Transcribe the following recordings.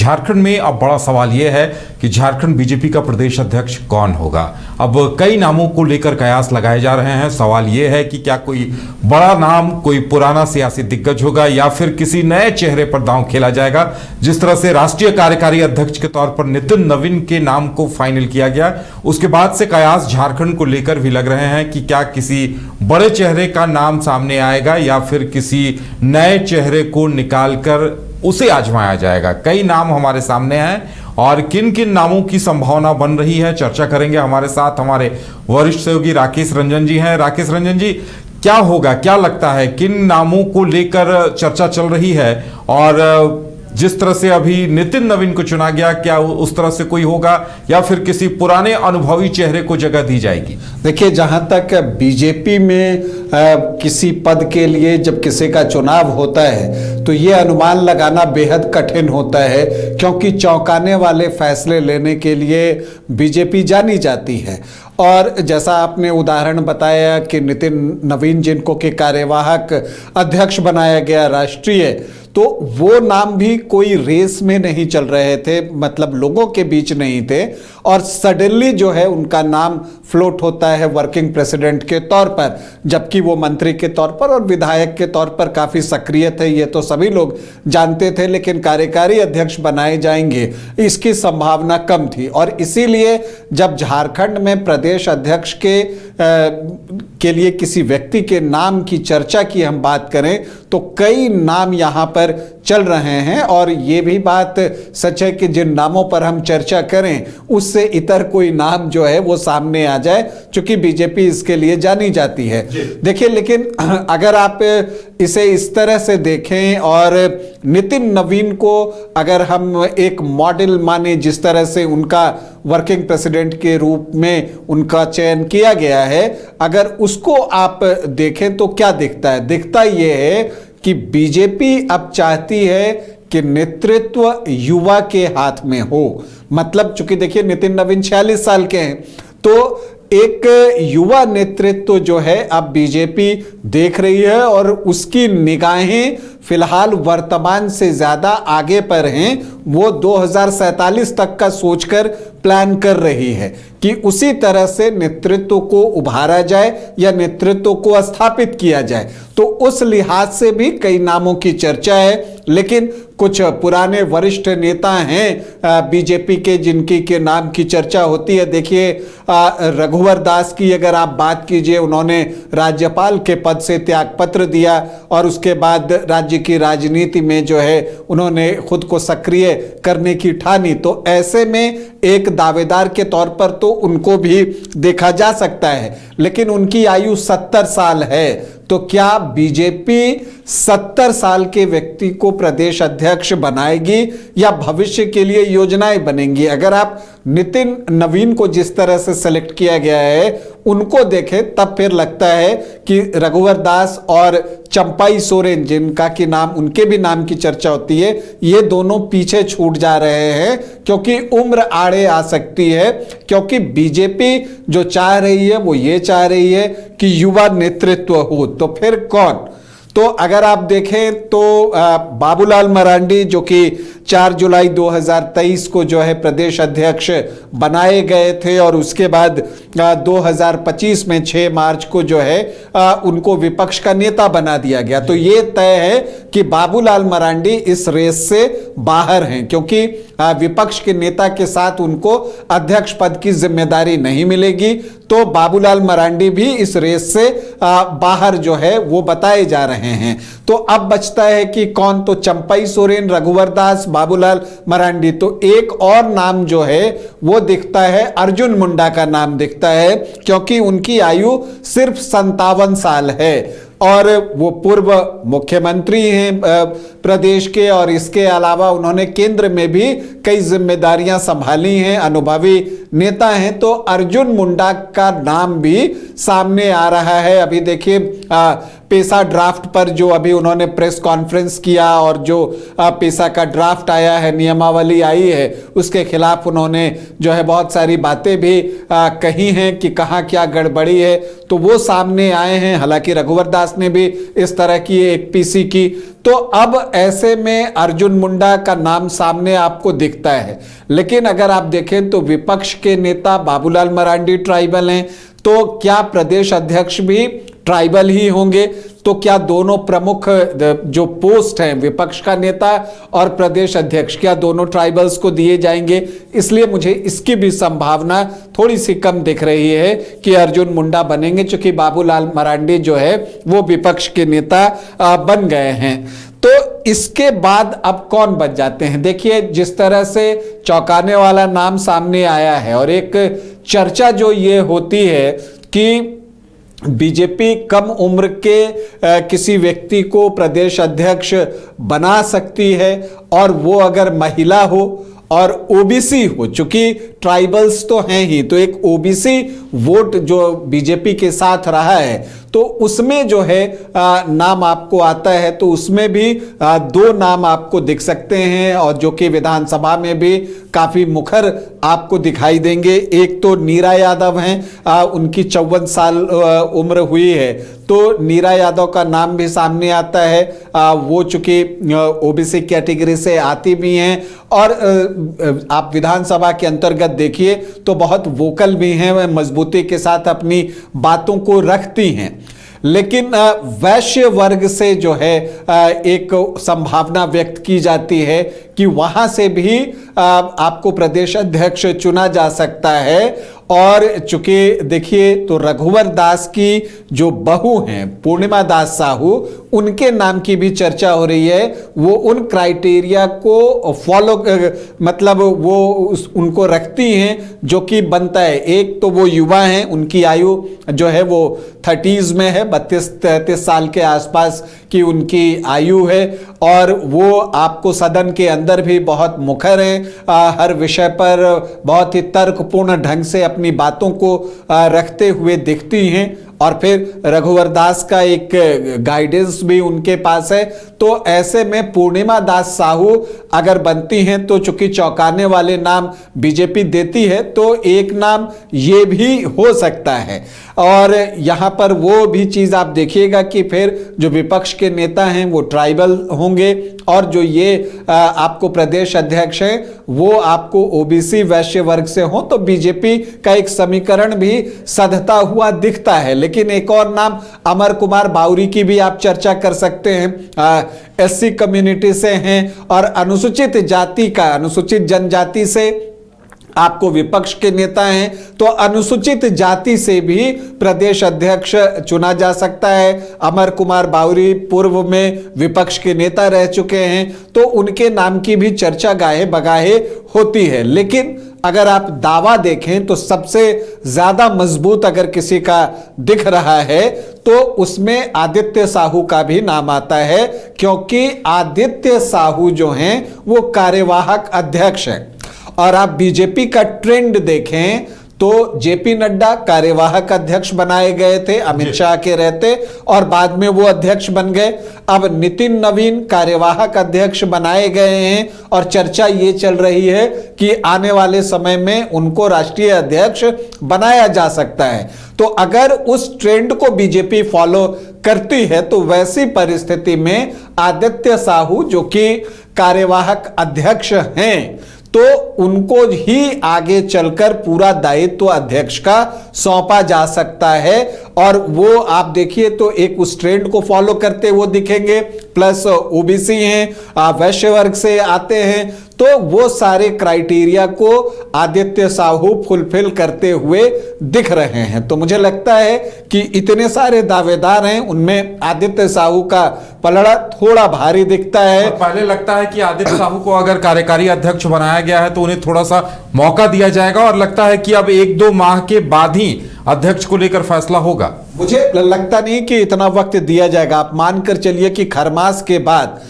झारखंड में अब बड़ा सवाल यह है कि झारखंड बीजेपी का प्रदेश अध्यक्ष कौन होगा। अब कई नामों को लेकर कयास लगाए जा रहे हैं। सवाल यह है कि क्या कोई बड़ा नाम, कोई पुराना सियासी दिग्गज होगा या फिर किसी नए चेहरे पर दांव खेला जाएगा। जिस तरह से राष्ट्रीय कार्यकारी अध्यक्ष के तौर पर नितिन नवीन के नाम को फाइनल किया गया, उसके बाद से कयास झारखंड को लेकर भी लग रहे हैं कि क्या किसी बड़े चेहरे का नाम सामने आएगा या फिर किसी नए चेहरे को निकालकर उसे आजमाया जाएगा। कई नाम हमारे सामने हैं और किन किन नामों की संभावना बन रही है, चर्चा करेंगे। हमारे साथ हमारे वरिष्ठ सहयोगी राकेश रंजन जी हैं। राकेश रंजन जी, क्या होगा, क्या लगता है, किन नामों को लेकर चर्चा चल रही है और जिस तरह से अभी नितिन नवीन को चुना गया, क्या उस तरह से कोई होगा या फिर किसी पुराने अनुभवी चेहरे को जगह दी जाएगी? देखिए, जहां तक बीजेपी में किसी पद के लिए जब किसी का चुनाव होता है तो ये अनुमान लगाना बेहद कठिन होता है, क्योंकि चौंकाने वाले फैसले लेने के लिए बीजेपी जानी जाती है। और जैसा आपने उदाहरण बताया कि नितिन नवीन जिनको के कार्यवाहक अध्यक्ष बनाया गया राष्ट्रीय, तो वो नाम भी कोई रेस में नहीं चल रहे थे, मतलब लोगों के बीच नहीं थे, और सडनली जो है उनका नाम फ्लोट होता है वर्किंग प्रेसिडेंट के तौर पर, जबकि वो मंत्री के तौर पर और विधायक के तौर पर काफ़ी सक्रिय थे, ये तो सभी लोग जानते थे। लेकिन कार्यकारी अध्यक्ष बनाए जाएंगे इसकी संभावना कम थी, और इसीलिए जब झारखंड में प्रदेश अध्यक्ष के लिए किसी व्यक्ति के नाम की चर्चा की हम बात करें तो कई नाम यहाँ पर चल रहे हैं। और ये भी बात सच है कि जिन नामों पर हम चर्चा करें उससे इतर कोई नाम जो है वो सामने आ जाए, चूंकि बीजेपी इसके लिए जानी जाती है। देखिए, लेकिन अगर आप इसे इस तरह से देखें और नितिन नवीन को अगर हम एक मॉडल माने, जिस तरह से उनका वर्किंग प्रेसिडेंट के रूप में उनका चयन किया गया है, अगर उसको आप देखें तो क्या दिखता है? दिखता ये है कि बीजेपी अब चाहती है कि नेतृत्व युवा के हाथ में हो। मतलब चूंकि देखिए नितिन नवीन 46 साल के हैं, तो एक युवा नेतृत्व जो है अब बीजेपी देख रही है और उसकी निगाहें फिलहाल वर्तमान से ज्यादा आगे पर हैं। वो 2047 तक का सोचकर प्लान कर रही है कि उसी तरह से नेतृत्व को उभारा जाए या नेतृत्व को स्थापित किया जाए। तो उस लिहाज से भी कई नामों की चर्चा है, लेकिन कुछ पुराने वरिष्ठ नेता हैं बीजेपी के जिनकी के नाम की चर्चा होती है। देखिए, रघुवर दास की अगर आप बात कीजिए, उन्होंने राज्यपाल के पद से त्यागपत्र दिया और उसके बाद राज्य की राजनीति में जो है उन्होंने खुद को सक्रिय करने की ठानी। तो ऐसे में एक दावेदार के तौर पर तो उनको भी देखा जा सकता है, लेकिन उनकी आयु 70 साल है। तो क्या बीजेपी 70 साल के व्यक्ति को प्रदेश अध्यक्ष बनाएगी या भविष्य के लिए योजनाएं बनेंगी? अगर आप नितिन नवीन को जिस तरह से सेलेक्ट किया गया है उनको देखें, तब फिर लगता है कि रघुवर दास और चंपाई सोरेन, जिनका कि नाम, उनके भी नाम की चर्चा होती है, ये दोनों पीछे छूट जा रहे हैं, क्योंकि उम्र आड़े आ सकती है। क्योंकि बीजेपी जो चाह रही है वो ये चाह रही है कि युवा नेतृत्व हो। तो फिर कौन? तो अगर आप देखें तो बाबूलाल मरांडी, जो कि 4 जुलाई 2023 को जो है प्रदेश अध्यक्ष बनाए गए थे और उसके बाद 2025 में 6 मार्च को जो है उनको विपक्ष का नेता बना दिया गया। तो ये तय है कि बाबूलाल मरांडी इस रेस से बाहर हैं, क्योंकि विपक्ष के नेता के साथ उनको अध्यक्ष पद की जिम्मेदारी नहीं मिलेगी। तो बाबूलाल मरांडी भी इस रेस से बाहर जो है वो बताए जा रहे हैं। तो अब बचता है कि कौन? तो चंपाई सोरेन, रघुवर दास, बाबूलाल मरांडी। तो एक और नाम जो है वो दिखता है, अर्जुन मुंडा का नाम दिखता है, क्योंकि उनकी आयु सिर्फ 57 साल है और वो पूर्व मुख्यमंत्री हैं प्रदेश के, और इसके अलावा उन्होंने केंद्र में भी कई जिम्मेदारियां संभाली हैं, अनुभवी नेता हैं। तो अर्जुन मुंडा का नाम भी सामने आ रहा है। अभी देखिए, पेसा ड्राफ्ट पर जो अभी उन्होंने प्रेस कॉन्फ्रेंस किया और जो पेसा का ड्राफ्ट आया है, नियमावली आई है, उसके खिलाफ उन्होंने जो है बहुत सारी बातें भी कही हैं कि कहाँ क्या गड़बड़ी है, तो वो सामने आए हैं। हालांकि रघुवर दास ने भी इस तरह की एक पीसी की। तो अब ऐसे में अर्जुन मुंडा का नाम सामने आपको दिखता है। लेकिन अगर आप देखें तो विपक्ष के नेता बाबूलाल मरांडी ट्राइबल हैं, तो क्या प्रदेश अध्यक्ष भी ट्राइबल ही होंगे? तो क्या दोनों प्रमुख जो पोस्ट हैं, विपक्ष का नेता और प्रदेश अध्यक्ष, क्या दोनों ट्राइबल्स को दिए जाएंगे? इसलिए मुझे इसकी भी संभावना थोड़ी सी कम दिख रही है कि अर्जुन मुंडा बनेंगे, क्योंकि बाबूलाल मरांडी जो है वो विपक्ष के नेता बन गए हैं। तो इसके बाद अब कौन बन जाते हैं? देखिए, जिस तरह से चौंकाने वाला नाम सामने आया है और एक चर्चा जो ये होती है कि बीजेपी कम उम्र के किसी व्यक्ति को प्रदेश अध्यक्ष बना सकती है, और वो अगर महिला हो और ओबीसी हो, चूंकि ट्राइबल्स तो हैं ही, तो एक ओबीसी वोट जो बीजेपी के साथ रहा है तो उसमें जो है नाम आपको आता है, तो उसमें भी दो नाम आपको दिख सकते हैं, और जो कि विधानसभा में भी काफी मुखर आपको दिखाई देंगे। एक तो नीरा यादव हैं, उनकी 54 साल उम्र हुई है, तो नीरा यादव का नाम भी सामने आता है। वो चूंकि ओबीसी कैटेगरी से आती भी हैं, और आप विधानसभा के अंतर्गत देखिए तो बहुत वोकल भी हैं, मजबूती के साथ अपनी बातों को रखती हैं। लेकिन वैश्य वर्ग से जो है एक संभावना व्यक्त की जाती है कि वहां से भी आपको प्रदेश अध्यक्ष चुना जा सकता है। और चूंकि देखिए तो रघुवर दास की जो बहू हैं पूर्णिमा दास साहू, उनके नाम की भी चर्चा हो रही है। वो उन क्राइटेरिया को फॉलो मतलब वो उनको रखती हैं जो कि बनता है। एक तो वो युवा हैं, उनकी आयु जो है वो 30s में है, 32-33 साल के आसपास की उनकी आयु है, और वो आपको सदन के अंदर भी बहुत मुखर हैं, हर विषय पर बहुत ही तर्कपूर्ण ढंग से अपनी बातों को रखते हुए दिखती हैं। और फिर रघुवर दास का एक गाइडेंस भी उनके पास है। तो ऐसे में पूर्णिमा दास साहू अगर बनती हैं तो चूंकि चौंकाने वाले नाम बीजेपी देती है, तो एक नाम ये भी हो सकता है। और यहां पर वो भी चीज आप देखिएगा कि फिर जो विपक्ष के नेता हैं वो ट्राइबल होंगे, और जो ये आपको प्रदेश अध्यक्ष हैं वो आपको ओबीसी वैश्य वर्ग से हो, तो बीजेपी का एक समीकरण भी सधता हुआ दिखता है। लेकिन एक और नाम अमर कुमार बाउरी की भी आप चर्चा कर सकते हैं, एससी कम्युनिटी से हैं, और अनुसूचित जाति का, अनुसूचित जनजाति से आपको विपक्ष के नेता हैं, तो अनुसूचित जाति से भी प्रदेश अध्यक्ष चुना जा सकता है। अमर कुमार बाउरी पूर्व में विपक्ष के नेता रह चुके हैं, तो उनके नाम की भी चर्चा गाहे बगाहे होती है। लेकिन अगर आप दावा देखें तो सबसे ज्यादा मजबूत अगर किसी का दिख रहा है तो उसमें आदित्य साहू का भी नाम आता है, क्योंकि आदित्य साहू जो हैं वो कार्यवाहक अध्यक्ष हैं। और आप बीजेपी का ट्रेंड देखें तो जेपी नड्डा कार्यवाहक अध्यक्ष बनाए गए थे अमित शाह के रहते, और बाद में वो अध्यक्ष बन गए। अब नितिन नवीन कार्यवाहक अध्यक्ष बनाए गए हैं, और चर्चा ये चल रही है कि आने वाले समय में उनको राष्ट्रीय अध्यक्ष बनाया जा सकता है। तो अगर उस ट्रेंड को बीजेपी फॉलो करती है तो वैसी परिस्थिति में आदित्य साहू जो कि कार्यवाहक अध्यक्ष हैं, तो उनको ही आगे चलकर पूरा दायित्व अध्यक्ष का सौंपा जा सकता है। और वो आप देखिए तो एक उस ट्रेंड को फॉलो करते हुए दिखेंगे, प्लस ओबीसी हैं, वैश्य वर्ग से आते हैं, तो वो सारे क्राइटेरिया को आदित्य साहू फुलफिल करते हुए दिख रहे हैं। तो मुझे लगता है कि इतने सारे दावेदार हैं, उनमें आदित्य साहू का पलड़ा थोड़ा भारी दिखता है। पहले लगता है कि आदित्य साहू को अगर कार्यकारी अध्यक्ष बनाया गया है तो उन्हें थोड़ा सा मौका दिया जाएगा, और लगता है कि अब 1-2 माह के बाद ही अध्यक्ष को लेकर फैसला होगा। मुझे लगता नहीं कि इतना वक्त दिया जाएगा। आप मानकर चलिए कि खरमास के बाद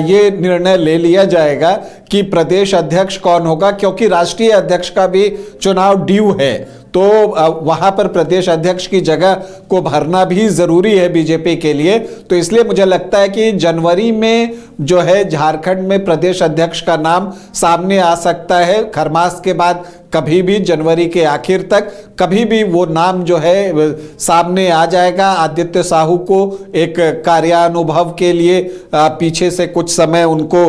ये निर्णय ले लिया जाएगा कि प्रदेश अध्यक्ष कौन होगा, क्योंकि राष्ट्रीय अध्यक्ष का भी चुनाव ड्यू है। तो वहां पर प्रदेश अध्यक्ष की जगह को भरना भी जरूरी है बीजेपी के लिए। तो इसलिए मुझे लगता है कि जनवरी में जो है झारखंड में प्रदेश अध्यक्ष का नाम सामने आ सकता है। खरमास के बाद कभी भी जनवरी के आखिर तक कभी भी वो नाम जो है सामने आ जाएगा। आदित्य साहू को एक कार्यानुभव के लिए पीछे से कुछ समय उनको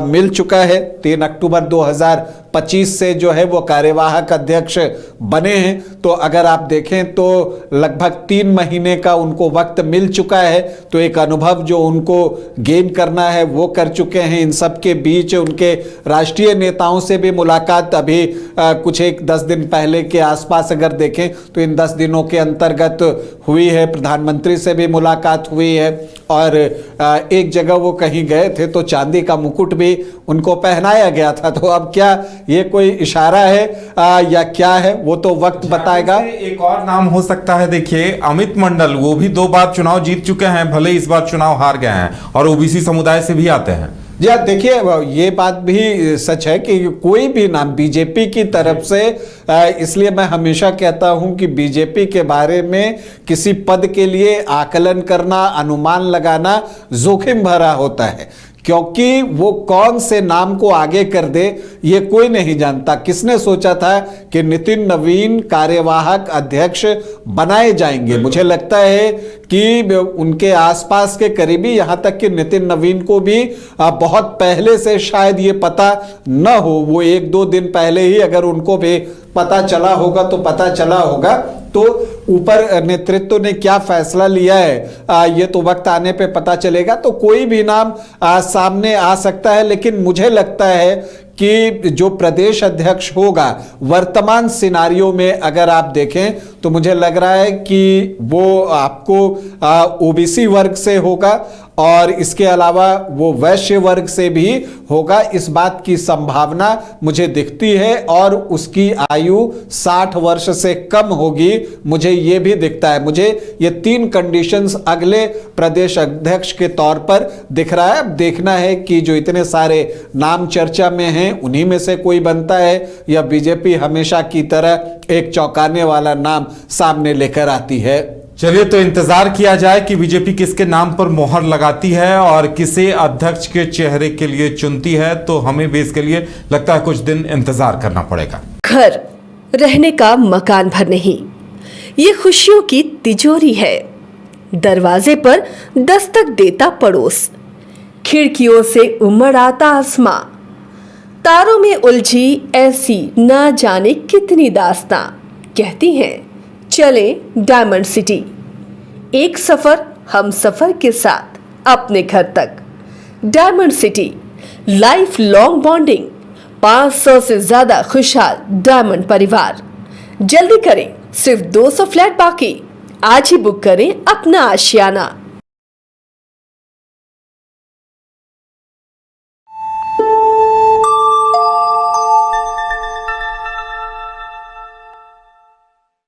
मिल चुका है। 3 अक्टूबर 2025 से जो है वो कार्यवाहक अध्यक्ष बने हैं, तो अगर आप देखें तो लगभग 3 महीने का उनको वक्त मिल चुका है। तो एक अनुभव जो उनको गेन करना है वो कर चुके हैं। इन सब के बीच उनके राष्ट्रीय नेताओं से भी मुलाकात अभी कुछ 10 दिन पहले के आसपास अगर देखें तो इन 10 दिनों के अंतर्गत हुई है। प्रधानमंत्री से भी मुलाकात हुई है और एक जगह वो कहीं गए थे तो चांदी का मुकुट भी उनको पहनाया गया था। तो अब क्या ये कोई इशारा है या क्या है, वो तो वक्त बताएगा। एक और नाम हो सकता है, देखिए अमित मंडल, वो भी 2 बार चुनाव जीत चुके हैं, भले इस बार चुनाव हार गए हैं और ओबीसी समुदाय से भी आते हैं। जी हाँ, देखिए ये बात भी सच है कि कोई भी नाम बीजेपी की तरफ से, इसलिए मैं हमेशा कहता हूं कि बीजेपी के बारे में किसी पद के लिए आकलन करना, अनुमान लगाना जोखिम भरा होता है, क्योंकि वो कौन से नाम को आगे कर दे ये कोई नहीं जानता। किसने सोचा था कि नितिन नवीन कार्यवाहक अध्यक्ष बनाए जाएंगे? मुझे लगता है कि उनके आसपास के करीबी, यहां तक कि नितिन नवीन को भी बहुत पहले से शायद ये पता न हो। वो 1-2 दिन पहले ही अगर उनको भी पता चला होगा तो पता चला होगा। तो ऊपर नेतृत्व ने क्या फैसला लिया है ये तो वक्त आने पे पता चलेगा। तो कोई भी नाम सामने आ सकता है, लेकिन मुझे लगता है कि जो प्रदेश अध्यक्ष होगा वर्तमान सिनारियो में अगर आप देखें तो मुझे लग रहा है कि वो आपको ओबीसी वर्ग से होगा और इसके अलावा वो वैश्य वर्ग से भी होगा। इस बात की संभावना मुझे दिखती है और उसकी आयु 60 वर्ष से कम होगी, मुझे ये भी दिखता है। मुझे ये 3 कंडीशंस अगले प्रदेश अध्यक्ष के तौर पर दिख रहा है। अब देखना है कि जो इतने सारे नाम चर्चा में हैं उन्हीं में से कोई बनता है या बीजेपी हमेशा की तरह एक चौंकाने वाला नाम सामने लेकर आती है। चलिए, तो इंतजार किया जाए कि बीजेपी किसके नाम पर मोहर लगाती है और किसे अध्यक्ष के चेहरे के लिए चुनती है। तो हमें भी इसके लिए लगता है कुछ दिन इंतजार करना पड़ेगा। घर रहने का मकान भर नहीं, ये खुशियों की तिजोरी है। दरवाजे पर दस्तक देता पड़ोस, खिड़कियों से उमड़ आता आसमां, तारों में उलझी ऐसी ना जाने कितनी दास्तां। कहती हैं चले डायमंड सिटी, एक सफर हम सफर के साथ अपने घर तक। Diamond city, life long bonding, 500 से ज्यादा खुशहाल डायमंड परिवार। जल्दी करें, सिर्फ 200 फ्लैट बाकी। आज ही बुक करें अपना आशियाना।